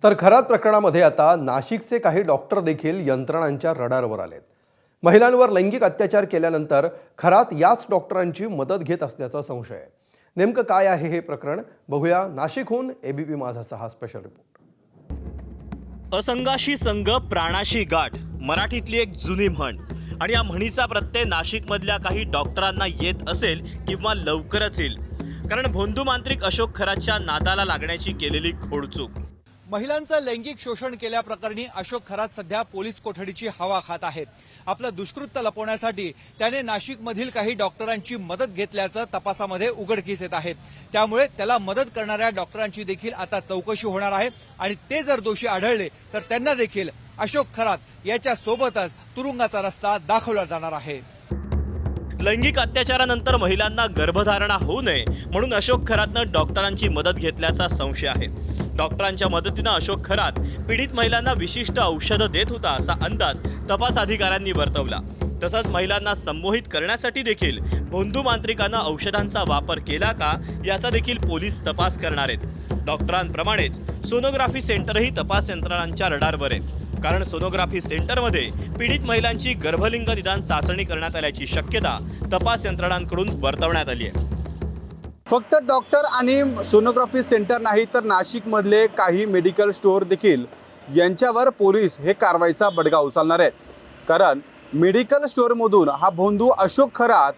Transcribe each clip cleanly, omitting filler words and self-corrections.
तर खरात प्रकरणामध्ये आता नाशिकचे काही डॉक्टर देखील यंत्रणांच्या रडारवर आलेत। महिलांवर लैंगिक अत्याचार केल्यानंतर खरात याच डॉक्टरांची मदत घेत असल्याचा संशय आहे। नेमकं काय आहे हे प्रकरण बघूया नाशिकहून एबीपी माझाचा हा स्पेशल रिपोर्ट। असंगाशी संग प्राणाशी गाठ मराठीतली एक जुनी म्हण आणि या म्हणीचा प्रत्यय नाशिकमधल्या काही डॉक्टरांना येत असेल किंवा लवकरच येईल, कारण भोंदू मांत्रिक अशोक खरातच्या नादाला लागण्याची केलेली खोडचूक। महिलांचं लैंगिक शोषण केल्याप्रकरणी अशोक खरात सध्या पोलीस कोठडीची हवा खात आहेत। आपलं दुष्कृत्य लपवण्यासाठी त्याने नाशिकमधील काही डॉक्टरांची मदत घेतल्याचं तपासामध्ये उघडकीस येत आहे। त्यामुळे त्याला मदत करणाऱ्या डॉक्टरांची देखील आता चौकशी होणार आहे आणि ते जर दोषी आढळले तर त्यांना देखील अशोक खरात याच्या सोबतच तुरुंगाचा रस्ता दाखवला जाणार आहे। लैंगिक अत्याचारानंतर महिलांना गर्भधारणा होऊ नये म्हणून अशोक खरातनं डॉक्टरांची मदत घेतल्याचा संशय आहे। डॉक्टरांच्या मदतीनं अशोक खरात पीडित महिलांना विशिष्ट औषधं देत होता असा अंदाज तपास अधिकाऱ्यांनी वर्तवला। तसंच महिलांना संमोहित करण्यासाठी देखील भोंदू मांत्रिकानं औषधांचा वापर केला का याचा देखील पोलीस तपास करणार आहेत। डॉक्टरांप्रमाणेच सोनोग्राफी सेंटरही तपास यंत्रणांच्या रडारवर आहे, कारण सोनोग्राफी सेंटरमध्ये पीडित महिलांची गर्भलिंग निदान चाचणी करण्यात आल्याची शक्यता तपास यंत्रणांकडून वर्तवण्यात आली आहे। फक्त डॉक्टर आणि सोनोग्राफी सेंटर नाही तर नाशिकमधले काही मेडिकल स्टोअर देखील यांच्यावर पोलीस हे कारवाईचा बडगा उचलणार आहेत, कारण मेडिकल स्टोअरमधून हा भोंदू अशोक खरात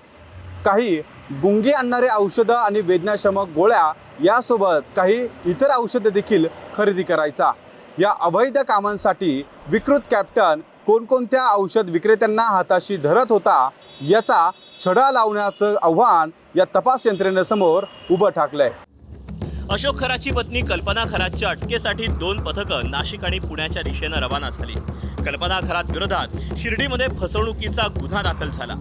काही गुंगी आणणारे औषधं आणि वेदनाशमक गोळ्या यासोबत काही इतर औषधं देखील खरेदी करायचा। या अवैध कामांसाठी विकृत कॅप्टन कोणकोणत्या औषध विक्रेत्यांना हाताशी धरत होता याचा छडा लावण्याचं आव्हान या तपास यंत्रणेसमोर उभं ठाकलंय। अशोक खरातची पत्नी कल्पना खरातच्या अटकेसाठी 2 पथकं नाशिक आणि पुण्याच्या दिशेनं रवाना झाली। कल्पना खरात विरोधात शिर्डीमध्ये फसवणुकीचा गुन्हा दाखल झाला।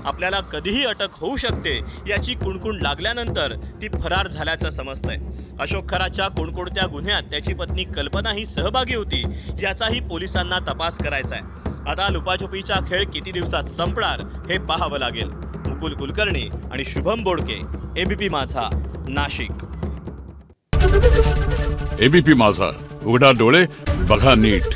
आपल्याला कधीही अटक होऊ शकते याची कुणकुण लागल्यानंतर ती फरार झाल्याचं समजतंय। अशोक खरातच्या कोणकोणत्या गुन्ह्यात त्याची पत्नी कल्पना ही सहभागी होती याचाही पोलिसांना तपास करायचा आहे। आता लुपाछुपीचा खेळ किती दिवसात संपणार हे पाहावं लागेल। मुकुल कुलकर्णी आणि शुभम बोडके, एबीपी माझा, नाशिक। एबीपी माझा, उघडा डोळे बघा नीट।